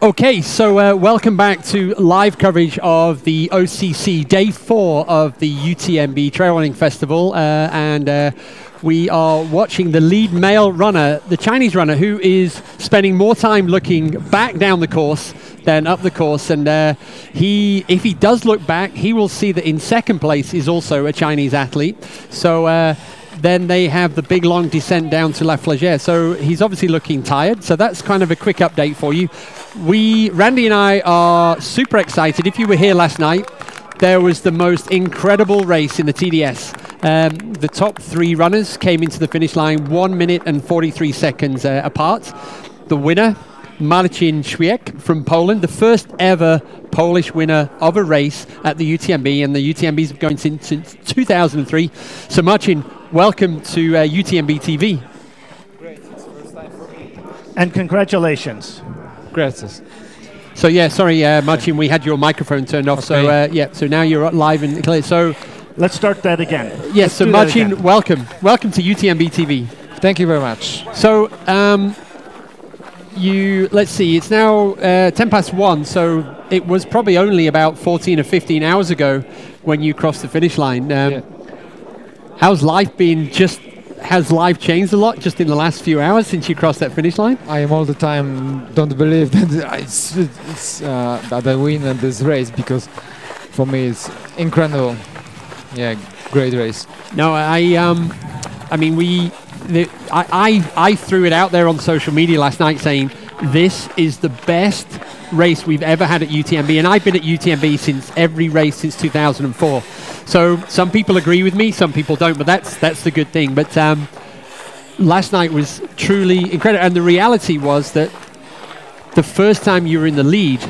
Okay, so welcome back to live coverage of the OCC Day 4 of the UTMB Trail Running Festival, and we are watching the lead male runner, the Chinese runner, who is spending more time looking back down the course than up the course, and if he does look back, he will see that in second place is also a Chinese athlete. So then they have the big long descent down to La Flagère. So he's obviously looking tired. So that's kind of a quick update for you. Randy and I are super excited. If you were here last night, there was the most incredible race in the TDS. The top 3 runners came into the finish line 1 minute and 43 seconds apart. The winner, Marcin from Poland, the first ever Polish winner of a race at the UTMB, and the UTMB's been going since 2003. So Marcin, welcome to UTMB TV. Great, it's the first time for me. And congratulations. Gracias. So yeah, sorry Marcin, we had your microphone turned off, Okay. so now you're live and clear. So let's start that again. Yes, so Marcin, welcome to UTMB TV. Thank you very much. So let's see, it's now 10 past 1, so it was probably only about 14 or 15 hours ago when you crossed the finish line. How's life been? Has life changed a lot just in the last few hours since you crossed that finish line? I am all the time don't believe that that I win in this race, because for me it's incredible. Yeah, great race. No, I mean, I threw it out there on social media last night saying this is the best race we've ever had at UTMB, and I've been at UTMB since every race since 2004. So some people agree with me, some people don't, but that's the good thing. But last night was truly incredible, and the reality was that the first time you were in the lead,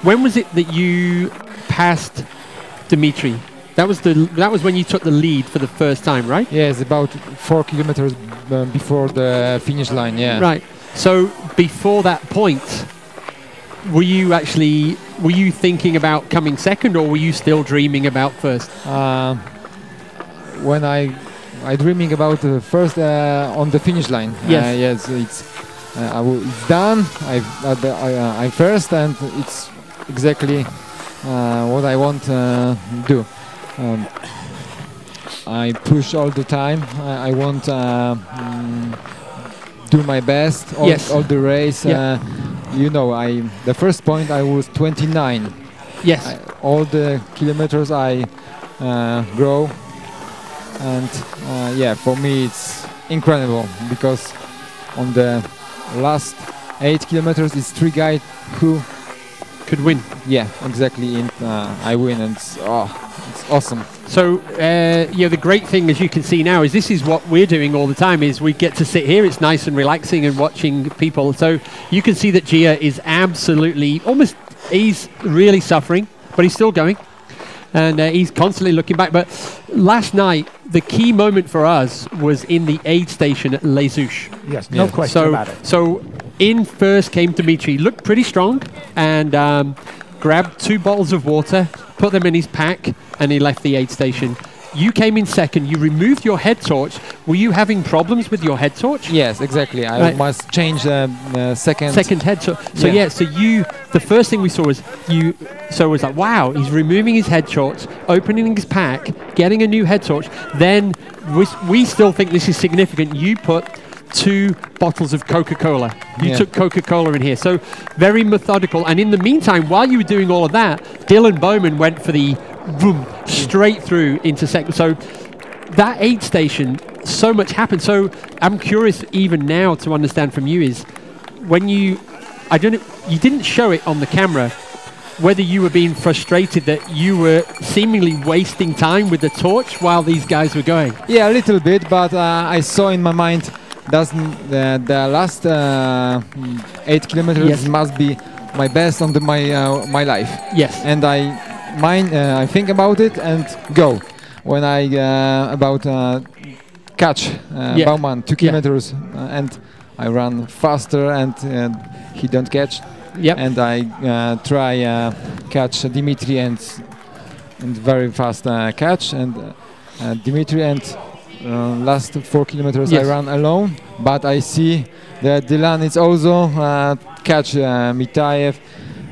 when was it that you passed Dimitri? That was when you took the lead for the first time, right? Yes, about 4 kilometers before the finish line. Yeah. Right. So before that point, were you thinking about coming second, or were you still dreaming about first? When I dreaming about first on the finish line. Yes. Yes, it's done. I'm first, and it's exactly what I want to do. I push all the time. I want do my best all the race. Yeah. The first point I was 29. Yes. All the kilometers I grow, and for me it's incredible, because on the last 8 kilometers it's 3 guys who could win. Yeah, exactly. And I win, and it's awesome. So the great thing, as you can see now, is this is what we're doing all the time, is we get to sit here, it's nice and relaxing and watching people. So you can see that Gia is absolutely, he's really suffering, but he's still going. And he's constantly looking back. But last night, the key moment for us was in the aid station at Les Houches. Yes, no question about it. So in first came Dimitri, looked pretty strong, and grabbed 2 bottles of water, put them in his pack, and he left the aid station. You came in second. You removed your head torch. Were you having problems with your head torch? Yes, exactly. I must change second head torch. So the first thing we saw was was like, wow, he's removing his head torch, opening his pack, getting a new head torch. Then we still think this is significant. You put 2 bottles of Coca-Cola. You took Coca-Cola in here. So very methodical. And in the meantime, while you were doing all of that, Dylan Bowman went for the boom, straight through into second. So that aid station, so much happened. So I'm curious even now to understand from you is when you didn't show it on the camera, whether you were being frustrated that you were seemingly wasting time with the torch while these guys were going. Yeah, a little bit, but I saw in my mind the last 8 kilometers must be my best on my life. Yes. And I think about it and go. When I catch Baumann 2 kilometers and I run faster and he don't catch. Yep. And I try catch Dimitri and very fast catch, and Dimitri and last 4 kilometers I ran alone, but I see that Dylan is also catch Mitaev,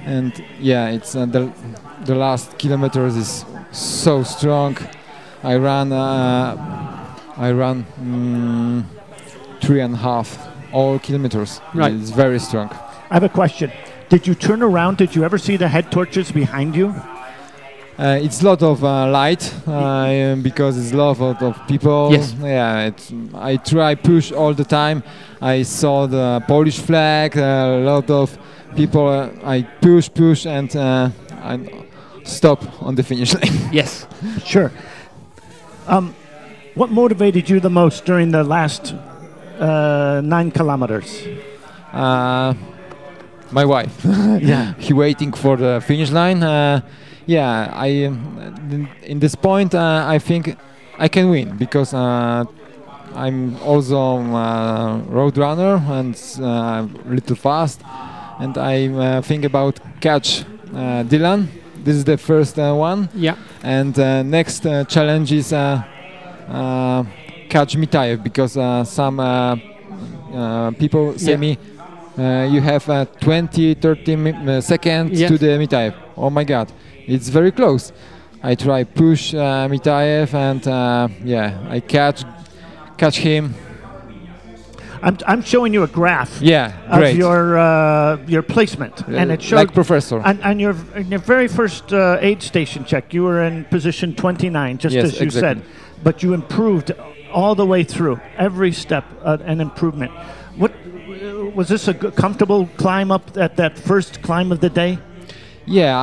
and yeah, it's the last kilometers is so strong. I ran 3.5 all kilometers. Right. It's very strong. I have a question. Did you turn around? Did you ever see the head torches behind you? It's a lot of light because it's a lot of people. Yes. Yeah, I try push all the time. I saw the Polish flag. A lot of people. I push, and I stop on the finish line. Yes. Sure. What motivated you the most during the last 9 kilometers? My wife. Yeah. He waiting for the finish line. Yeah, in this point, I think I can win because I'm also a road runner and a little fast, and I think about catch Dylan. This is the first one. Yeah. And next challenge is catch Mitaev because some people say me. You have 20-30 seconds to the Mitaev. Oh my God, it's very close. I try push Mitaev and yeah, I catch him. I'm showing you a graph. Yeah, of your placement, and it showed like professor. And your very first aid station check, you were in position 29, just as you said, but you improved all the way through every step, an improvement. What was this a comfortable climb up at that first climb of the day? Yeah,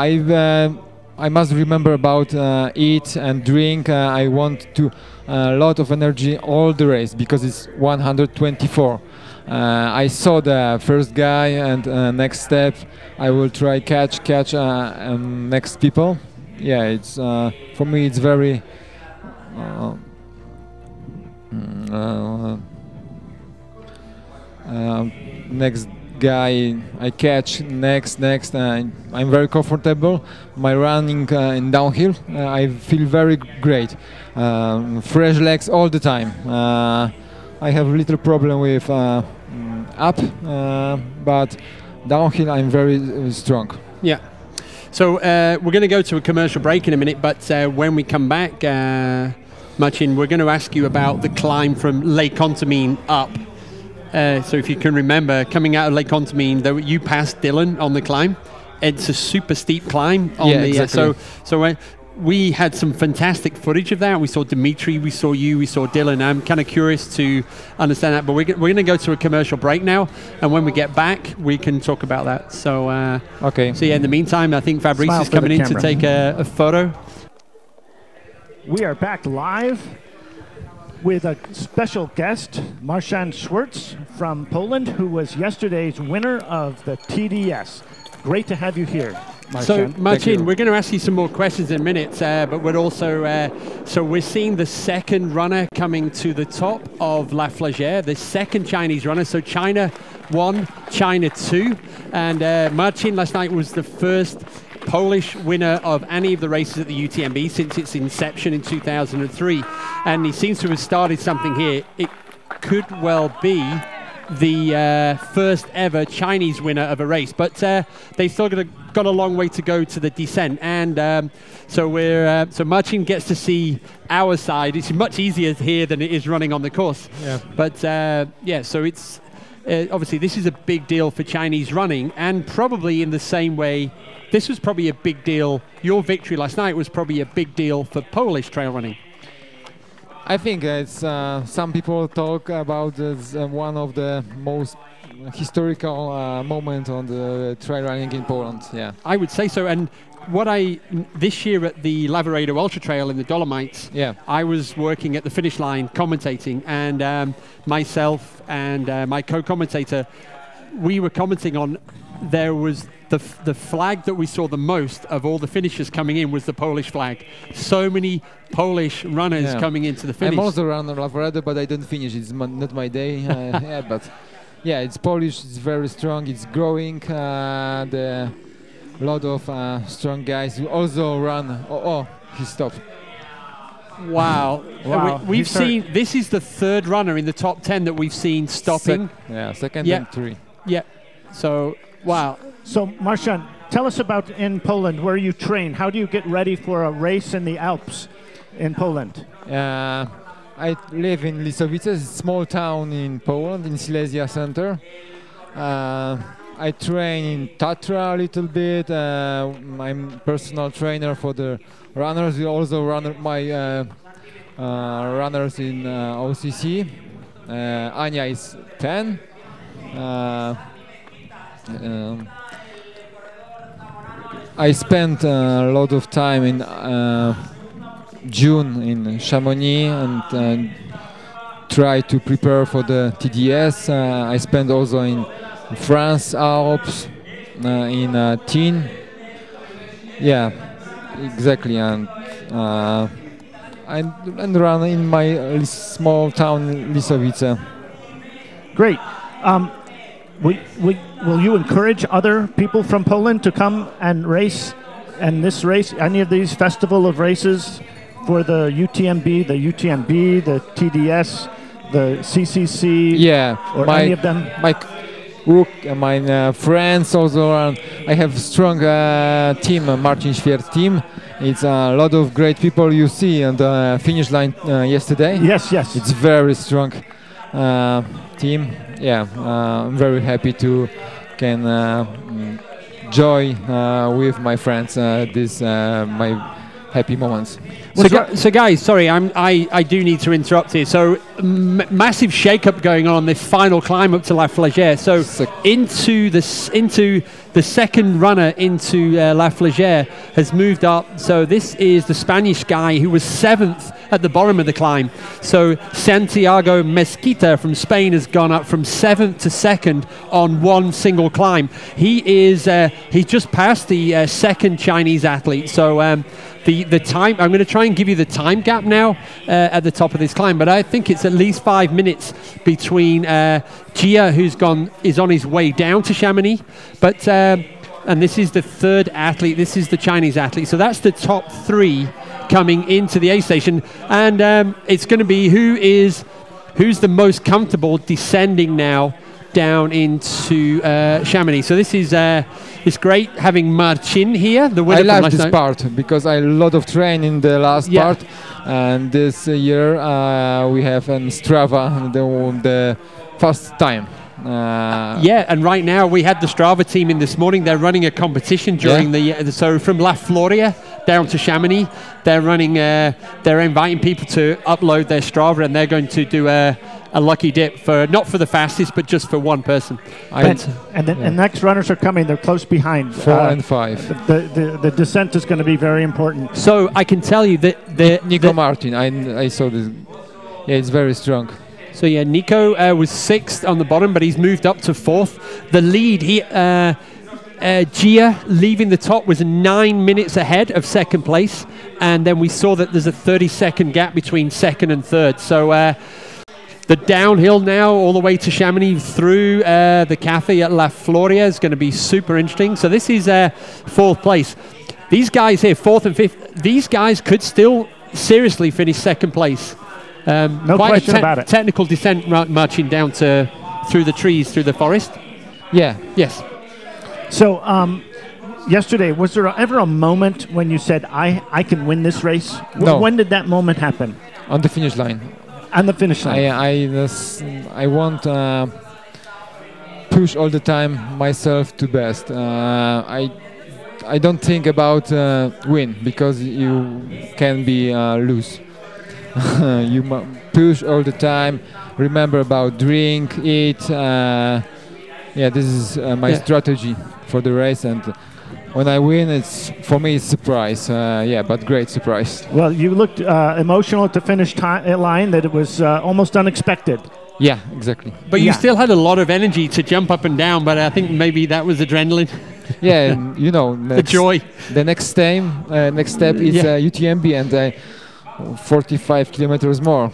I must remember about eat and drink. I want to a lot of energy all the race because it's 124. I saw the first guy, and next step I will try catch next people. Yeah, it's for me it's very next guy I catch next. I'm very comfortable. My running in downhill, I feel very great. Fresh legs all the time. I have a little problem with up, but downhill I'm very strong. Yeah. So we're going to go to a commercial break in a minute, but when we come back, Marcin, we're going to ask you about the climb from Lake Contamine up. So if you can remember, coming out of Lake Contamine, you passed Dylan on the climb. It's a super steep climb. Exactly. So we had some fantastic footage of that. We saw Dimitri, we saw you, we saw Dylan. I'm kind of curious to understand that, but we're going to go to a commercial break now, and when we get back, we can talk about that. So okay. So yeah, in the meantime, I think Fabrice is coming in to take a photo. We are back live with a special guest, Marcin SWIERC from Poland, who was yesterday's winner of the TDS. Great to have you here, Marcin. So, Marcin, we're going to ask you some more questions in a minute, but we're also, so we're seeing the second runner coming to the top of La Flagère, the second Chinese runner. So China 1, China 2, and Marcin last night was the first Polish winner of any of the races at the UTMB since its inception in 2003, and he seems to have started something here. It could well be the first ever Chinese winner of a race, but they still got a long way to go to the descent, and so Marcin gets to see our side. It's much easier here than it is running on the course. Yeah. But yeah, so it's obviously this is a big deal for Chinese running, and probably in the same way, this was probably a big deal. Your victory last night was probably a big deal for Polish trail running. I think it's some people talk about one of the most historical moments on the trail running in Poland. Yeah, I would say so. And this year at the Lavaredo Ultra Trail in the Dolomites, I was working at the finish line commentating, and myself and my co-commentator, we were commenting on. There was the flag that we saw the most of all the finishers coming in was the Polish flag. So many Polish runners coming into the finish. I'm also run on Lavaredo, but I don't finish. It's not my day. Yeah, but yeah, it's Polish. It's very strong. It's growing. The lot of strong guys who also run. Oh, he stopped. Wow. We've seen, this is the third runner in the top 10 that we've seen stopping. Second and three. Yeah. So, wow. So, Marcin, tell us about in Poland where you train. How do you get ready for a race in the Alps in Poland? I live in Lisowice, a small town in Poland, in Silesia center. I train in Tatra a little bit. I'm personal trainer for the runners. We also run my runners in OCC. Anya is 10. I spent a lot of time in June in Chamonix and try to prepare for the TDS. I spent also in France, Alps, in Teen. Yeah, exactly. And run in my small town, Lisowice. Great. Will you encourage other people from Poland to come and race, and this race, any of these festival of races for the UTMB, the TDS, the CCC? Yeah, or any of them? My friends also. I have strong team, Marcin SWIERC team. It's a lot of great people you see on the finish line yesterday. Yes, yes. It's very strong team. Yeah, I'm very happy to can enjoy with my friends this my happy moments. So guys, sorry, I do need to interrupt here. So massive shake-up going on this final climb up to La Flégère. So into the second runner into La Flégère has moved up. So this is the Spanish guy who was 7th at the bottom of the climb. So Santiago Mesquita from Spain has gone up from 7th to 2nd on one single climb. He's just passed the second Chinese athlete. So the time, I'm going to try and give you the time gap now at the top of this climb, but I think it's at least 5 minutes between Jia, is on his way down to Chamonix, but and this is the third athlete. This is the Chinese athlete. So that's the top 3 coming into the A station, and it's going to be who's the most comfortable descending now down into Chamonix. So this is it's great having Marcin here, the winner. I love this part because I lot of train in the last part, and this year we have in Strava the fast time. Yeah, and right now we had the Strava team in this morning. They're running a competition during so from La Floria down to Chamonix. They're running. They're inviting people to upload their Strava, and they're going to do a lucky dip for not for the fastest, but just for one person. And the next runners are coming. They're close behind. 4 and 5. The descent is going to be very important. So I can tell you that Nico Martin. I saw this. Yeah, it's very strong. So yeah, Nico was 6th on the bottom, but he's moved up to 4th. The lead here, Jia leaving the top was 9 minutes ahead of 2nd place, and then we saw that there's a 30-second gap between 2nd and 3rd. So the downhill now all the way to Chamonix through the cafe at La Floria is going to be super interesting. So this is 4th place. These guys here, 4th and 5th, these guys could still seriously finish 2nd place. No question about it. Technical descent marching down through the trees, through the forest. Yeah. Yes. So yesterday, was there ever a moment when you said, I can win this race? No. When did that moment happen? On the finish line. On the finish line. I want push all the time myself to best. I don't think about win because you can be lose. You push all the time. Remember about drink, eat. Yeah, this is my strategy for the race, and when I win, it's for me it's surprise. Yeah, but great surprise. Well, you looked emotional at the finish line. That it was almost unexpected. Yeah, exactly. But you still had a lot of energy to jump up and down. But I think maybe that was adrenaline. Yeah, you know, the joy. The next step is UTMB, and 45 kilometers more.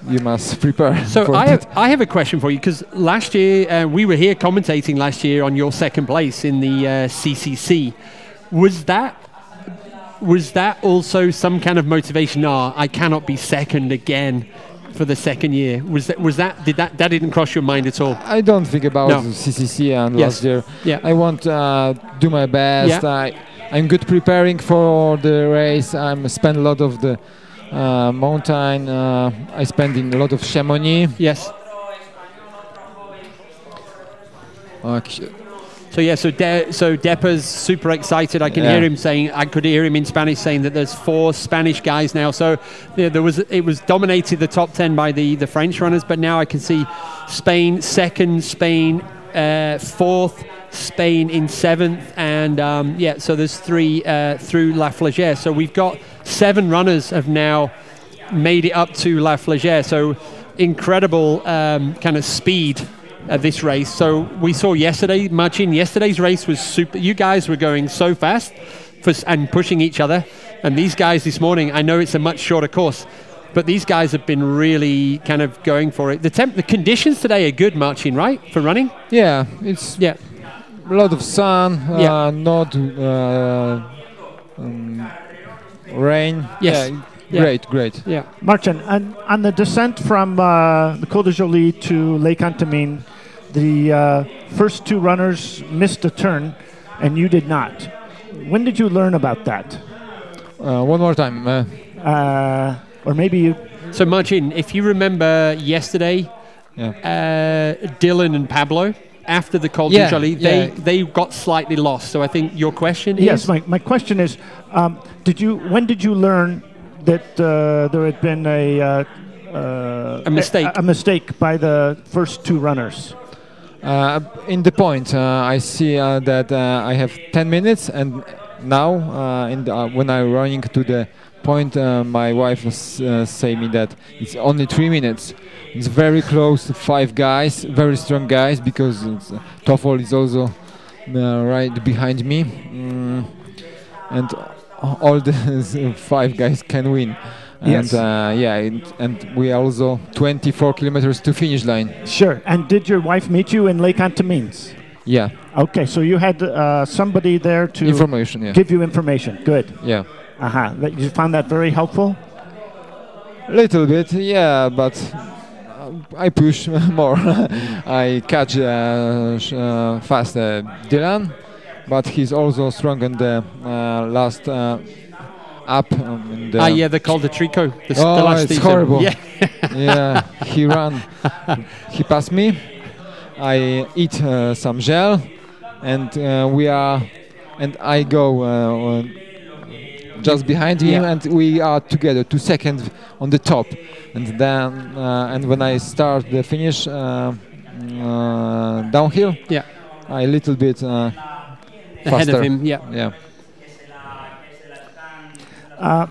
You must prepare. So I have a question for you, because last year we were here commentating last year on your 2nd place in the CCC. Was that also some kind of motivation? I cannot be 2nd again. for the second year. That didn't cross your mind at all? I don't think about No. CCC and Yes. last year. Yeah. I want do my best. Yeah. I'm good preparing for the race. I'm spend a lot of the mountain. I spend in a lot of Chamonix. Yes. So yeah, so Depa's super excited. I can hear him saying, I could hear him in Spanish saying that there's 4 Spanish guys now. So yeah, it was dominated the top 10 by the French runners, but now I can see Spain second, Spain fourth, Spain in 7th, and yeah, so there's 3 through La Flégère. So we've got 7 runners have now made it up to La Flégère. So incredible kind of speed of this race. So we saw yesterday, Marcin, yesterday's race was super. You guys were going so fast and pushing each other. And these guys this morning, I know it's a much shorter course, but these guys have been really kind of going for it. The conditions today are good, Marcin, right, for running? Yeah, it's a lot of sun, not rain. Yes. Yeah, great. Yeah, Marcin, on the descent from the Col de Joly to Lake Antamine, the first 2 runners missed a turn, and you did not. When did you learn about that? One more time. Or maybe you... So Marcin, if you remember yesterday, Dylan and Pablo, after the Col de Joly, they got slightly lost. So I think your question is... Yes, my question is, when did you learn that there had been a mistake by the first 2 runners? In the point, I see that I have 10 minutes, and now when I'm running to the point, my wife say me that it's only 3 minutes. It's very close to 5 guys, very strong guys, because Toffol is also right behind me, and all the 5 guys can win. Yes. And and we also 24 kilometers to finish line. Sure. And did your wife meet you in Lake Antamines? Yeah. Okay, so you had somebody there to give you information. Good. Yeah. You found that very helpful? A little bit, yeah, but I push more. I catch fast Dylan, but he's also strong in the last up. The Col de Tricot. The last it's season. horrible. Yeah. Yeah, he ran. He passed me. I eat some gel, and I go just behind him, and we are together, 2 seconds on the top, and then and when I start the finish downhill, I a little bit faster. Ahead of him. Yeah.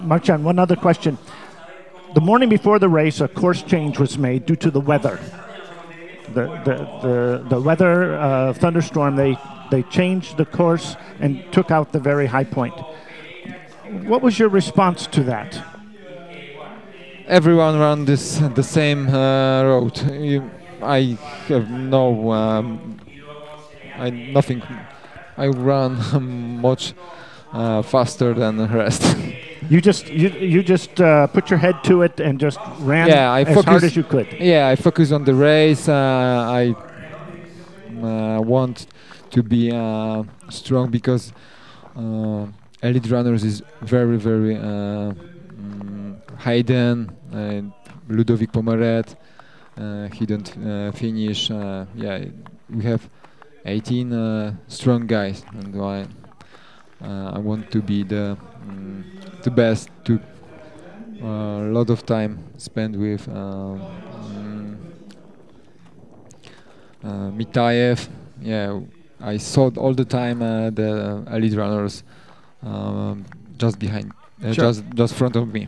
Marcin, one other question. The morning before the race, a course change was made due to the weather. The weather thunderstorm. They changed the course and took out the very high point. What was your response to that? Everyone ran the same road. I have nothing. I ran much faster than the rest. You just put your head to it and just ran as hard as you could. Yeah, I focus on the race. I want to be strong because elite runners is very, very Hayden, Ludovic Pomaret. He don't finish. We have 18 strong guys, and I want to be the best. To a lot of time spent with Mitayev. Yeah, I saw all the time the elite runners just behind, just front of me.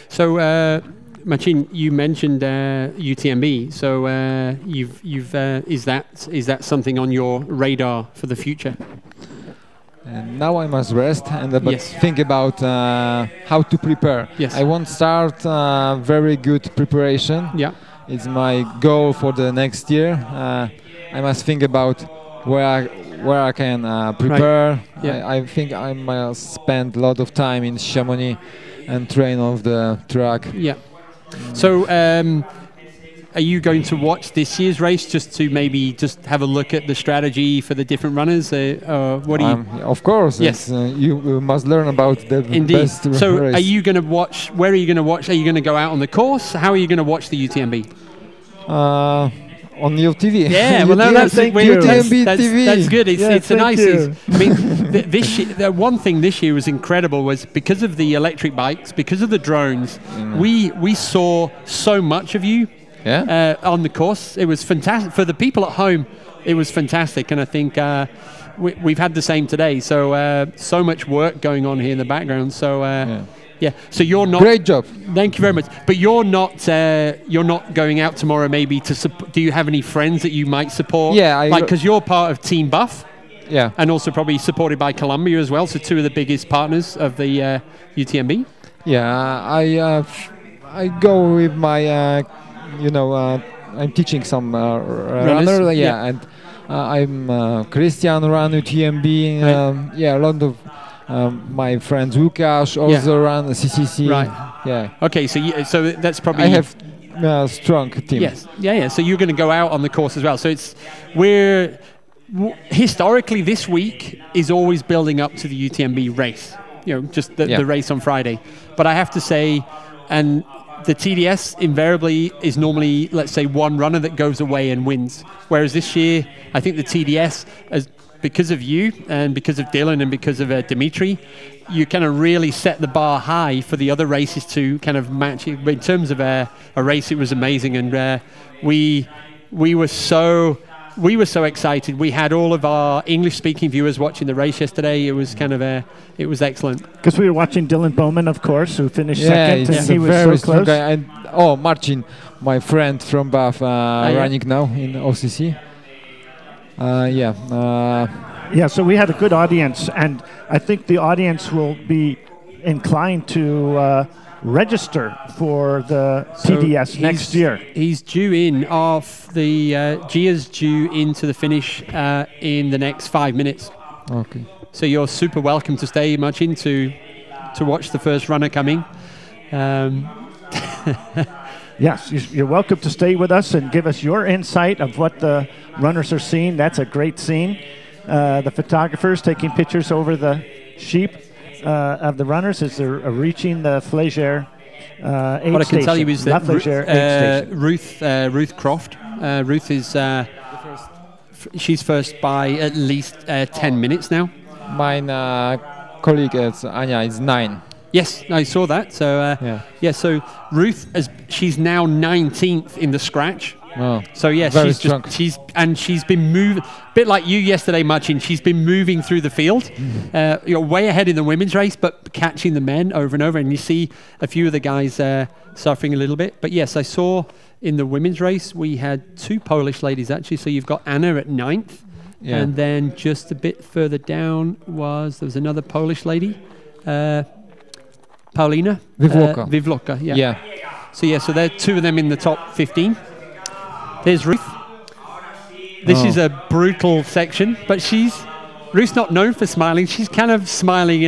So, Marcin, you mentioned UTMB. So, is that something on your radar for the future? And now I must rest and think about how to prepare. Yes. I want to start very good preparation. Yeah. It's my goal for the next year. I must think about where I can prepare. Right. Yeah. I think I must spend a lot of time in Chamonix and train off the track. Yeah. So, are you going to watch this year's race just to maybe just have a look at the strategy for the different runners? What do you? Of course, Yes. You must learn about the Indeed. best So, race. are you going to watch? Where are you going to watch? Are you going to go out on the course? How are you going to watch the UTMB? On your TV. Yeah, well, no, that's UTMB TV. That's good. It's a nice. you. I mean, this year, the one thing this year was incredible was because of the electric bikes, because of the drones, we saw so much of you. Yeah. On the course. It was fantastic. For the people at home, it was fantastic. And I think we've had the same today. So so much work going on here in the background. So yeah. So you're not... Great job. Thank you very much. But you're not going out tomorrow maybe to... Do you have any friends that you might support? Yeah. Because you're part of Team Buff. Yeah. And also probably supported by Columbia as well. So two of the biggest partners of the UTMB. Yeah. I go with my... I'm teaching some runner, and I'm Christian run UTMB. A lot of my friends Łukasz also run CCC. Right. Yeah. Okay, so that's probably. I have a strong team. Yes. Yeah. So you're going to go out on the course as well. So historically this week is always building up to the UTMB race. Just the race on Friday. But I have to say, and the TDS invariably is normally, let's say, one runner that goes away and wins. Whereas this year, I think the TDS, because of you and because of Dylan and because of Dimitri, you kind of really set the bar high for the other races to kind of match it. But in terms of a race, it was amazing, and we were so excited. We had all of our English-speaking viewers watching the race yesterday. It was kind of it was excellent. Because we were watching Dylan Bowman, of course, who finished second, and he was very so close. Guy. And Marcin, my friend from Bath, running now in OCC. Yeah, so we had a good audience, and I think the audience will be inclined to register for the TDS next year. He's due in Gia's due into the finish in the next 5 minutes. Okay. So you're super welcome to stay, Marcin, to watch the first runner coming. Yes, you're welcome to stay with us and give us your insight of what the runners are seeing. That's a great scene. The photographers taking pictures over the sheep of the runners as they're reaching the Flégère aid station. What I can tell you is that Ruth Croft, Ruth is she's first by at least 10 minutes now. Mine colleague Anya is 9. Yes, I saw that. So so Ruth, she's now 19th in the scratch. Oh, so yeah, she's been moving, a bit like you yesterday, Marcin. She's been moving through the field. You're way ahead in the women's race, but catching the men over and over. And you see a few of the guys suffering a little bit. But yes, I saw in the women's race we had 2 Polish ladies actually. So you've got Anna at 9th, and then just a bit further down there was another Polish lady. Paulina Wywloka, yeah. So there are 2 of them in the top 15. There's Ruth. This is a brutal section, but Ruth's not known for smiling. She's kind of smiling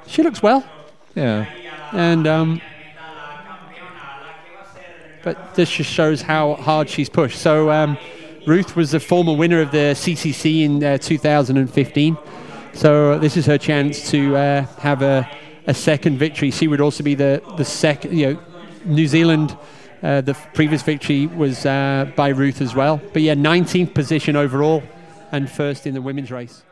she looks well. Yeah. And but this just shows how hard she's pushed. So Ruth was the former winner of the CCC in 2015. So this is her chance to have a second victory. She would also be the second, New Zealand, the previous victory was by Ruth as well. But yeah, 19th position overall and first in the women's race.